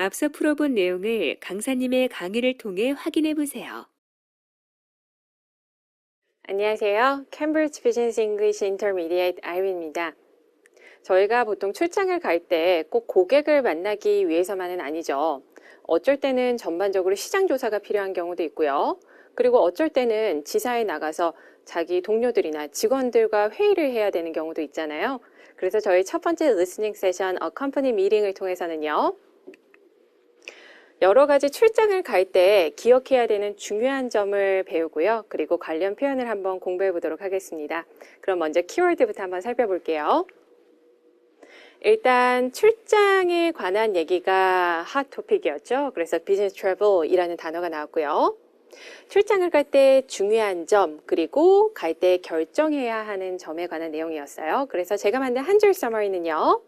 앞서 풀어본 내용을 강사님의 강의를 통해 확인해 보세요. 안녕하세요. Cambridge Business English Intermediate 아이비입니다. 저희가 보통 출장을 갈 때 꼭 고객을 만나기 위해서만은 아니죠. 어쩔 때는 전반적으로 시장 조사가 필요한 경우도 있고요. 그리고 어쩔 때는 지사에 나가서 자기 동료들이나 직원들과 회의를 해야 되는 경우도 있잖아요. 그래서 저희 첫 번째 리스닝 세션 company meeting을 통해서는요. 여러 가지 출장을 갈 때 기억해야 되는 중요한 점을 배우고요. 그리고 관련 표현을 한번 공부해 보도록 하겠습니다. 그럼 먼저 키워드부터 한번 살펴볼게요. 일단 출장에 관한 얘기가 핫 토픽이었죠. 그래서 비즈니스 트래블이라는 단어가 나왔고요. 출장을 갈 때 중요한 점, 그리고 갈 때 결정해야 하는 점에 관한 내용이었어요. 그래서 제가 만든 한 줄 서머리는요.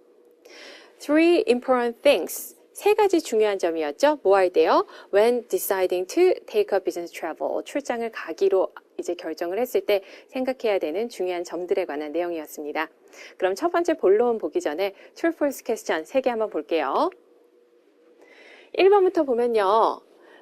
Three important things. 세 가지 중요한 점이었죠. 뭐 할 때요? When deciding to take a business travel. 출장을 가기로 이제 결정을 했을 때 생각해야 되는 중요한 점들에 관한 내용이었습니다. 그럼 첫 번째 본론 보기 전에 True False Question 3개 한번 볼게요. 1번부터 보면요.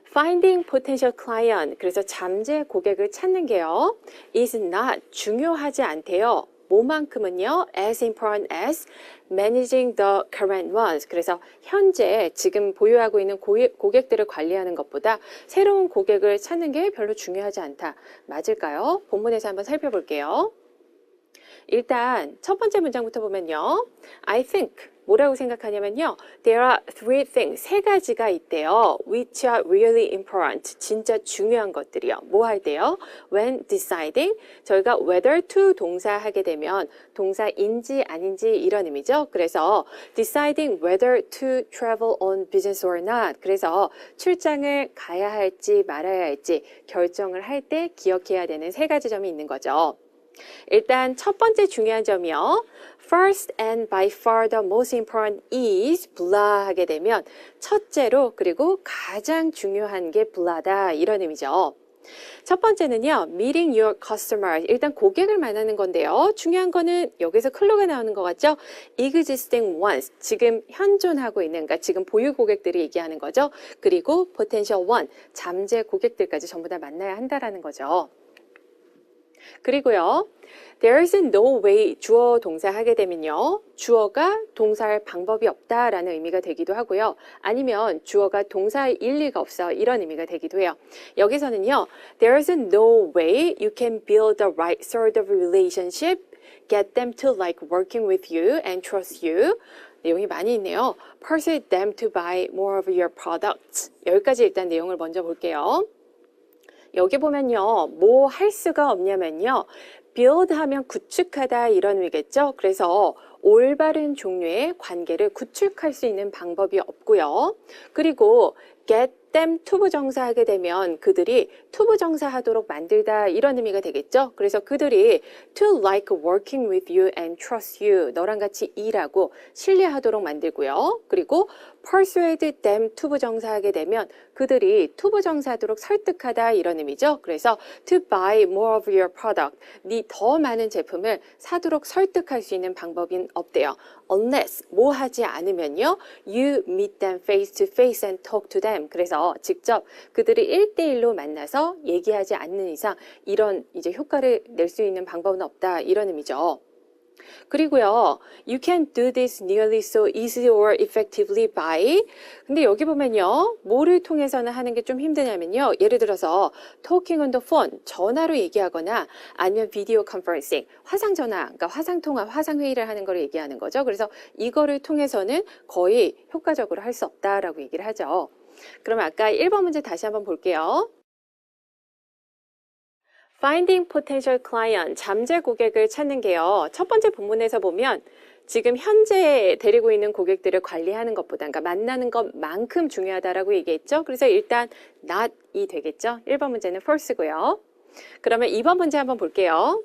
Finding potential client. 그래서 잠재 고객을 찾는 게요. is not 중요하지 않대요. 뭐만큼은요? as important as managing the current ones. 그래서 현재 지금 보유하고 있는 고객들을 관리하는 것보다 새로운 고객을 찾는 게 별로 중요하지 않다. 맞을까요? 본문에서 한번 살펴볼게요. 일단 첫 번째 문장부터 보면요. I think 뭐라고 생각하냐면요. There are three things. 세 가지가 있대요. Which are really important. 진짜 중요한 것들이요. 뭐 할 때요? When deciding. 저희가 whether to 동사 하게 되면 동사인지 아닌지 이런 의미죠. 그래서 deciding whether to travel on business or not. 그래서 출장을 가야 할지 말아야 할지 결정을 할 때 기억해야 되는 세 가지 점이 있는 거죠. 일단 첫 번째 중요한 점이요. First and by far the most important is blah 하게 되면 첫째로 그리고 가장 중요한 게 blah다 이런 의미죠. 첫 번째는요. Meeting your customers. 일단 고객을 만나는 건데요. 중요한 거는 여기서 클로가 나오는 것 같죠? Existing ones. 지금 현존하고 있는, 그러니까 지금 보유 고객들이 얘기하는 거죠. 그리고 potential one. 잠재 고객들까지 전부 다 만나야 한다라는 거죠. 그리고요. There is no way 주어 동사 하게 되면요. 주어가 동사할 방법이 없다라는 의미가 되기도 하고요. 아니면 주어가 동사의 일리가 없어 이런 의미가 되기도 해요. 여기서는요. There is no way you can build the right sort of relationship, get them to like working with you and trust you. 내용이 많이 있네요. Persuade them to buy more of your products. 여기까지 일단 내용을 먼저 볼게요. 여기 보면요. 뭐 할 수가 없냐면요. build 하면 구축하다 이런 의미겠죠. 그래서 올바른 종류의 관계를 구축할 수 있는 방법이 없고요. 그리고 get them 투부정사 하게 되면 그들이 투부정사 하도록 만들다 이런 의미가 되겠죠. 그래서 그들이 to like working with you and trust you 너랑 같이 일하고 신뢰하도록 만들고요. 그리고 persuade them 투부정사 하게 되면 그들이 투부정사하도록 설득하다 이런 의미죠. 그래서 to buy more of your product 네 더 많은 제품을 사도록 설득할 수 있는 방법은 없대요. Unless 뭐 하지 않으면요. You meet them face to face and talk to them. 그래서 직접 그들이 1대1로 만나서 얘기하지 않는 이상 이런 이제 효과를 낼 수 있는 방법은 없다 이런 의미죠. 그리고요. You can do this nearly so easily or effectively by. 근데 여기 보면요. 뭐를 통해서는 하는 게 좀 힘드냐면요. 예를 들어서 talking on the phone, 전화로 얘기하거나 아니면 비디오 컨퍼런싱, 화상전화, 그러니까 화상통화, 화상회의를 하는 걸 얘기하는 거죠. 그래서 이거를 통해서는 거의 효과적으로 할 수 없다라고 얘기를 하죠. 그럼 아까 1번 문제 다시 한번 볼게요. Finding potential client, 잠재 고객을 찾는 게요. 첫 번째 본문에서 보면 지금 현재 데리고 있는 고객들을 관리하는 것보다, 그러니까 만나는 것만큼 중요하다라고 얘기했죠. 그래서 일단 not이 되겠죠. 1번 문제는 false고요. 그러면 2번 문제 한번 볼게요.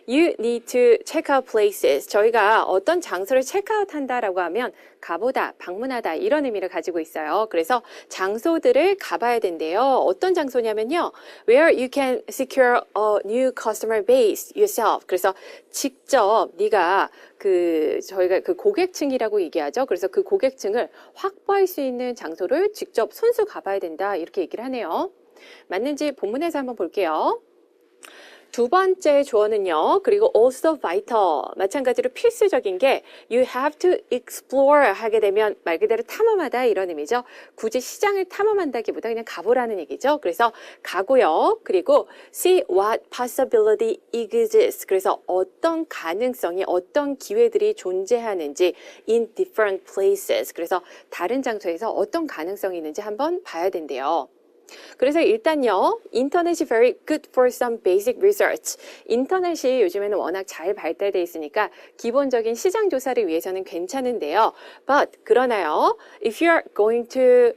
You need to check out places. 저희가 어떤 장소를 체크아웃 한다라고 하면 가보다, 방문하다 이런 의미를 가지고 있어요. 그래서 장소들을 가봐야 된대요. 어떤 장소냐면요. Where you can secure a new customer base yourself. 그래서 직접 네가 저희가 그 고객층이라고 얘기하죠. 그래서 그 고객층을 확보할 수 있는 장소를 직접 손수 가봐야 된다. 이렇게 얘기를 하네요. 맞는지 본문에서 한번 볼게요. 두 번째 조어는요. 그리고 also vital. 마찬가지로 필수적인 게 you have to explore 하게 되면 말 그대로 탐험하다 이런 의미죠. 굳이 시장을 탐험한다기보다 그냥 가보라는 얘기죠. 그래서 가고요. 그리고 see what possibility exists. 그래서 어떤 가능성이 어떤 기회들이 존재하는지 in different places. 그래서 다른 장소에서 어떤 가능성이 있는지 한번 봐야 된대요. 그래서 일단요, 인터넷이 very good for some basic research. 인터넷이 요즘에는 워낙 잘 발달돼 있으니까 기본적인 시장 조사를 위해서는 괜찮은데요. But 그러나요, if you're going to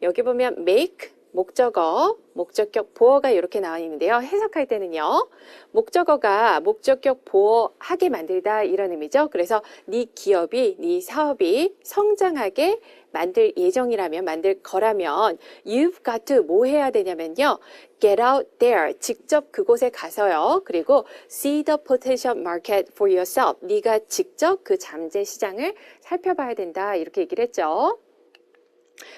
여기 보면 make 목적어, 목적격 보어가 이렇게 나와 있는데요. 해석할 때는요. 목적어가 목적격 보어하게 만들다 이런 의미죠. 그래서 네 기업이, 네 사업이 성장하게 만들 예정이라면, 만들 거라면 you've got to 뭐 해야 되냐면요. get out there, 직접 그곳에 가서요. 그리고 see the potential market for yourself. 네가 직접 그 잠재 시장을 살펴봐야 된다. 이렇게 얘기를 했죠.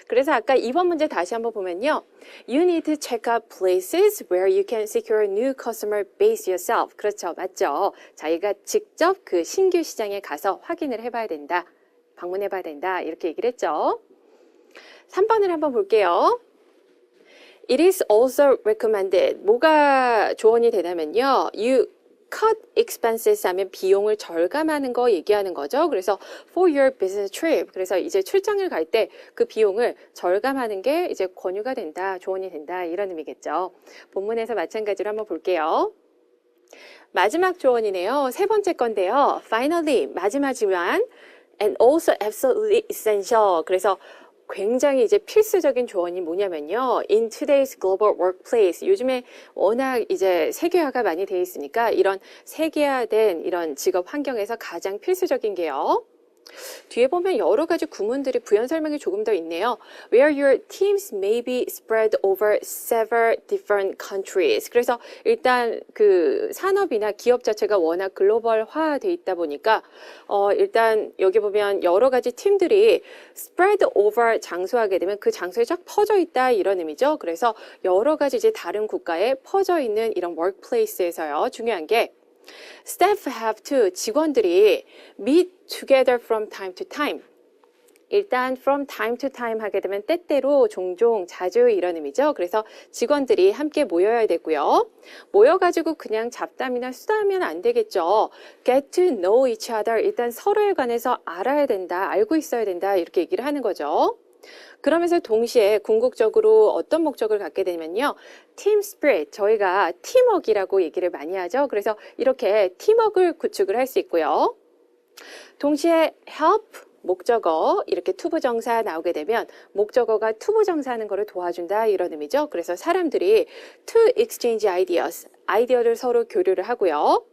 그래서 아까 2번 문제 다시 한번 보면요. You need to check out places where you can secure a new customer base yourself. 그렇죠. 맞죠. 자기가 직접 그 신규 시장에 가서 확인을 해봐야 된다. 방문해봐야 된다. 이렇게 얘기를 했죠. 3번을 한번 볼게요. It is also recommended. 뭐가 조언이 되냐면요. You cut expenses 하면 비용을 절감하는 거 얘기하는 거죠. 그래서 for your business trip. 그래서 이제 출장을 갈 때 그 비용을 절감하는 게 이제 권유가 된다, 조언이 된다 이런 의미겠죠. 본문에서 마찬가지로 한번 볼게요. 마지막 조언이네요. 세 번째 건데요. Finally, 마지막이지만 and also absolutely essential. 그래서 굉장히 이제 필수적인 조언이 뭐냐면요. In today's global workplace. 요즘에 워낙 이제 세계화가 많이 돼 있으니까 이런 세계화된 이런 직업 환경에서 가장 필수적인 게요. 뒤에 보면 여러 가지 구문들이 부연 설명이 조금 더 있네요. Where your teams may be spread over several different countries. 그래서 일단 그 산업이나 기업 자체가 워낙 글로벌화돼 있다 보니까 일단 여기 보면 여러 가지 팀들이 spread over 장소하게 되면 그 장소에 쫙 퍼져 있다 이런 의미죠. 그래서 여러 가지 이제 다른 국가에 퍼져 있는 이런 workplace에서요. 중요한 게 Staff have to, 직원들이 meet together from time to time. 일단 from time to time 하게 되면 때때로, 종종, 자주 이런 의미죠. 그래서 직원들이 함께 모여야 되고요. 모여가지고 그냥 잡담이나 수다하면 안 되겠죠. Get to know each other. 일단 서로에 관해서 알아야 된다, 알고 있어야 된다 이렇게 얘기를 하는 거죠. 그러면서 동시에 궁극적으로 어떤 목적을 갖게 되면요. 팀 스피릿, 저희가 팀워크라고 얘기를 많이 하죠. 그래서 이렇게 팀워크를 구축을 할 수 있고요. 동시에 help, 목적어, 이렇게 투부정사 나오게 되면 목적어가 투부정사 하는 거를 도와준다 이런 의미죠. 그래서 사람들이 to exchange ideas, 아이디어를 서로 교류를 하고요.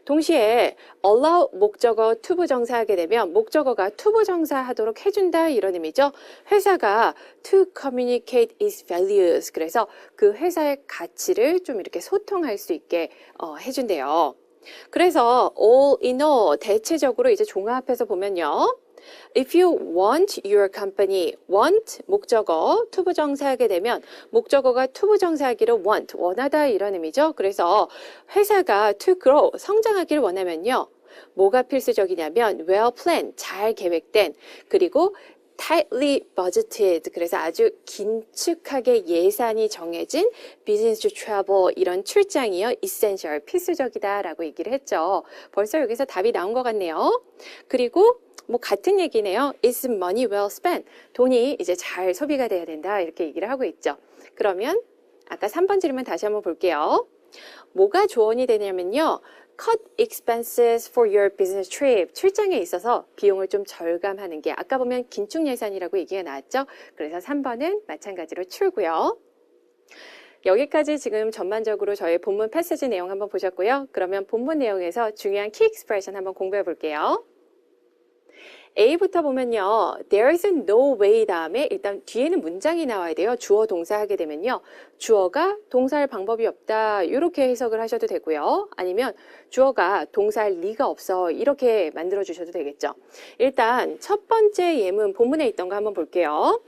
동시에 allow 목적어 투부정사 하게 되면 목적어가 투부정사 하도록 해준다 이런 의미죠. 회사가 to communicate its values. 그래서 그 회사의 가치를 좀 이렇게 소통할 수 있게 해준대요. 그래서 all in all 대체적으로 이제 종합해서 보면요. If you want your company, want 목적어 투부정사 하게 되면 목적어가 투부정사 하기를 want, 원하다 이런 의미죠. 그래서 회사가 to grow, 성장하기를 원하면요. 뭐가 필수적이냐면 well planned, 잘 계획된, 그리고 tightly budgeted, 그래서 아주 긴축하게 예산이 정해진 business travel, 이런 출장이요. essential, 필수적이다라고 얘기를 했죠. 벌써 여기서 답이 나온 것 같네요. 그리고 뭐 같은 얘기네요. Is money well spent? 돈이 이제 잘 소비가 돼야 된다 이렇게 얘기를 하고 있죠. 그러면 아까 3번 질문 다시 한번 볼게요. 뭐가 조언이 되냐면요. Cut expenses for your business trip. 출장에 있어서 비용을 좀 절감하는 게 아까 보면 긴축 예산이라고 얘기가 나왔죠. 그래서 3번은 마찬가지로 출고요. 여기까지 지금 전반적으로 저희 본문 패시지 내용 한번 보셨고요. 그러면 본문 내용에서 중요한 키 익스프레션 한번 공부해 볼게요. A부터 보면요. There is no way 다음에 일단 뒤에는 문장이 나와야 돼요. 주어 동사 하게 되면요. 주어가 동사할 방법이 없다. 이렇게 해석을 하셔도 되고요. 아니면 주어가 동사할 리가 없어. 이렇게 만들어 주셔도 되겠죠. 일단 첫 번째 예문 본문에 있던 거 한번 볼게요.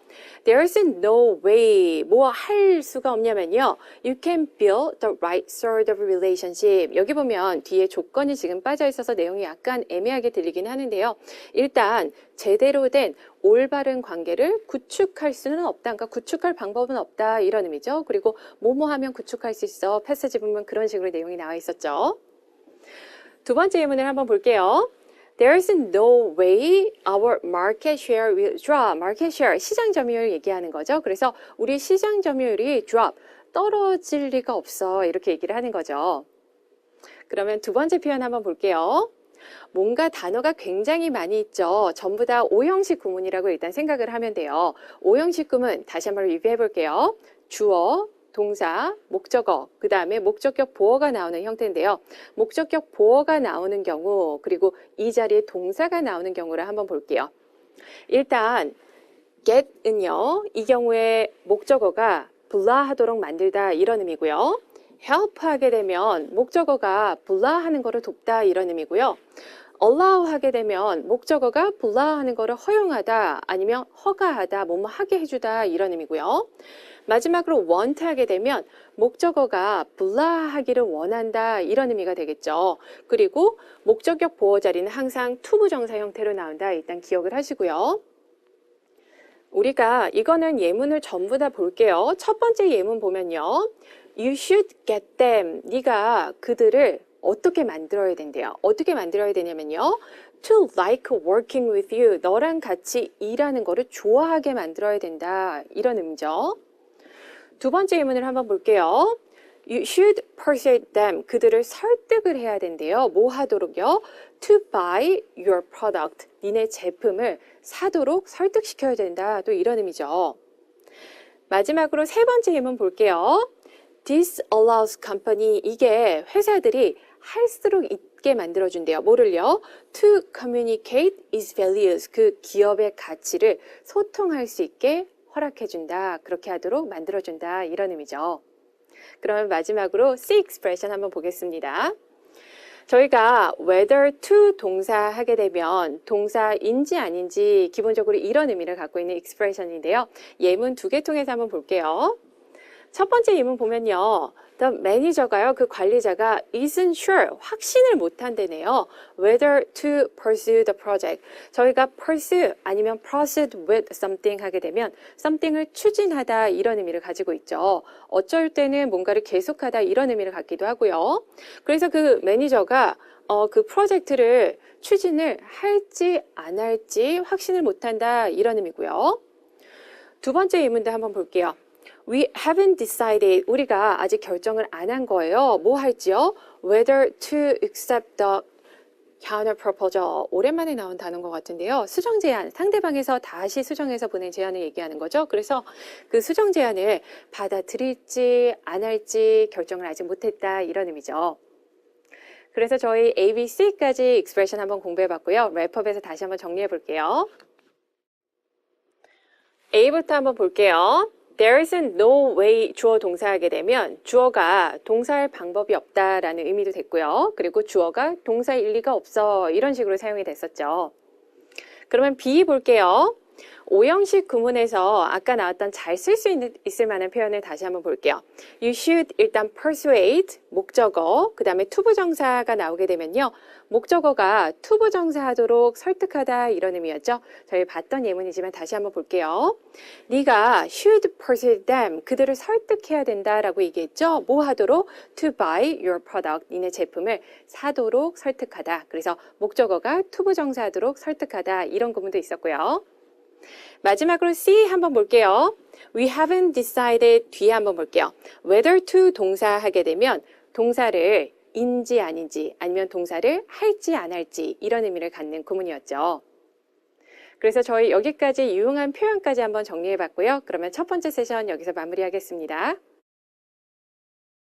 There is no way 뭐 할 수가 없냐면요. You can build the right sort of relationship. 여기 보면 뒤에 조건이 지금 빠져 있어서 내용이 약간 애매하게 들리긴 하는데요. 일단 제대로 된 올바른 관계를 구축할 수는 없다. 그러니까 구축할 방법은 없다. 이런 의미죠. 그리고 뭐뭐 하면 구축할 수 있어. 패스지 보면 그런 식으로 내용이 나와 있었죠. 두 번째 예문을 한번 볼게요. There is no way our market share will drop. Market share, 시장 점유율 얘기하는 거죠. 그래서 우리 시장 점유율이 drop, 떨어질 리가 없어. 이렇게 얘기를 하는 거죠. 그러면 두 번째 표현 한번 볼게요. 뭔가 단어가 굉장히 많이 있죠. 전부 다 오형식 구문이라고 일단 생각을 하면 돼요. 오형식 구문 다시 한번 리뷰해 볼게요. 주어, 동사, 목적어, 그 다음에 목적격 보어가 나오는 형태인데요. 목적격 보어가 나오는 경우, 그리고 이 자리에 동사가 나오는 경우를 한번 볼게요. 일단 get은요, 이 경우에 목적어가 불라하도록 만들다 이런 의미고요. help 하게 되면 목적어가 불라하는 거를 돕다 이런 의미고요. allow 하게 되면 목적어가 불라하는 거를 허용하다 아니면 허가하다, 뭐뭐 하게 해주다 이런 의미고요. 마지막으로 want 하게 되면 목적어가 불라하기를 원한다 이런 의미가 되겠죠. 그리고 목적격 보어 자리는 항상 투부정사 형태로 나온다. 일단 기억을 하시고요. 우리가 이거는 예문을 전부 다 볼게요. 첫 번째 예문 보면요. You should get them. 네가 그들을 어떻게 만들어야 된대요. 어떻게 만들어야 되냐면요. To like working with you. 너랑 같이 일하는 거를 좋아하게 만들어야 된다. 이런 의미죠. 두 번째 예문을 한번 볼게요. You should persuade them. 그들을 설득을 해야 된대요. 뭐 하도록요? To buy your product. 니네 제품을 사도록 설득시켜야 된다. 또 이런 의미죠. 마지막으로 세 번째 예문 볼게요. This allows company. 이게 회사들이 할수록 있게 만들어준대요. 뭐를요? To communicate its values. 그 기업의 가치를 소통할 수 있게 허락해준다. 그렇게 하도록 만들어준다. 이런 의미죠. 그러면 마지막으로 C expression 한번 보겠습니다. 저희가 whether to 동사 하게 되면 동사인지 아닌지 기본적으로 이런 의미를 갖고 있는 expression인데요. 예문 두 개 통해서 한번 볼게요. 첫 번째 예문 보면요. The manager가요. 그 관리자가 isn't sure. 확신을 못한다네요. Whether to pursue the project. 저희가 pursue 아니면 proceed with something 하게 되면 something을 추진하다 이런 의미를 가지고 있죠. 어쩔 때는 뭔가를 계속하다 이런 의미를 갖기도 하고요. 그래서 그 매니저가 그 프로젝트를 추진을 할지 안 할지 확신을 못한다 이런 의미고요. 두 번째 예문도 한번 볼게요. We haven't decided. 우리가 아직 결정을 안 한 거예요. 뭐 할지요? Whether to accept the counter proposal. 오랜만에 나온 단어인 것 같은데요. 수정 제안. 상대방에서 다시 수정해서 보낸 제안을 얘기하는 거죠. 그래서 그 수정 제안을 받아들일지 안 할지 결정을 아직 못했다. 이런 의미죠. 그래서 저희 A, B, C까지 익스프레션 한번 공부해 봤고요. 랩업에서 다시 한번 정리해 볼게요. A부터 한번 볼게요. There is no way 주어 동사하게 되면 주어가 동사할 방법이 없다라는 의미도 됐고요. 그리고 주어가 동사일 리가 없어 이런 식으로 사용이 됐었죠. 그러면 B 볼게요. 오형식 구문에서 아까 나왔던 잘 쓸 수 있을 만한 표현을 다시 한번 볼게요. You should 일단 persuade 목적어 그 다음에 투부정사가 나오게 되면요. 목적어가 투부정사 하도록 설득하다 이런 의미였죠. 저희 봤던 예문이지만 다시 한번 볼게요. 네가 should persuade them 그들을 설득해야 된다라고 얘기했죠. 뭐 하도록? To buy your product 니네 제품을 사도록 설득하다. 그래서 목적어가 투부정사 하도록 설득하다 이런 구문도 있었고요. 마지막으로 C 한번 볼게요. We haven't decided 뒤에 한번 볼게요. Whether to 동사 하게 되면 동사를 인지 아닌지 아니면 동사를 할지 안 할지 이런 의미를 갖는 구문이었죠. 그래서 저희 여기까지 유용한 표현까지 한번 정리해 봤고요. 그러면 첫 번째 세션 여기서 마무리하겠습니다.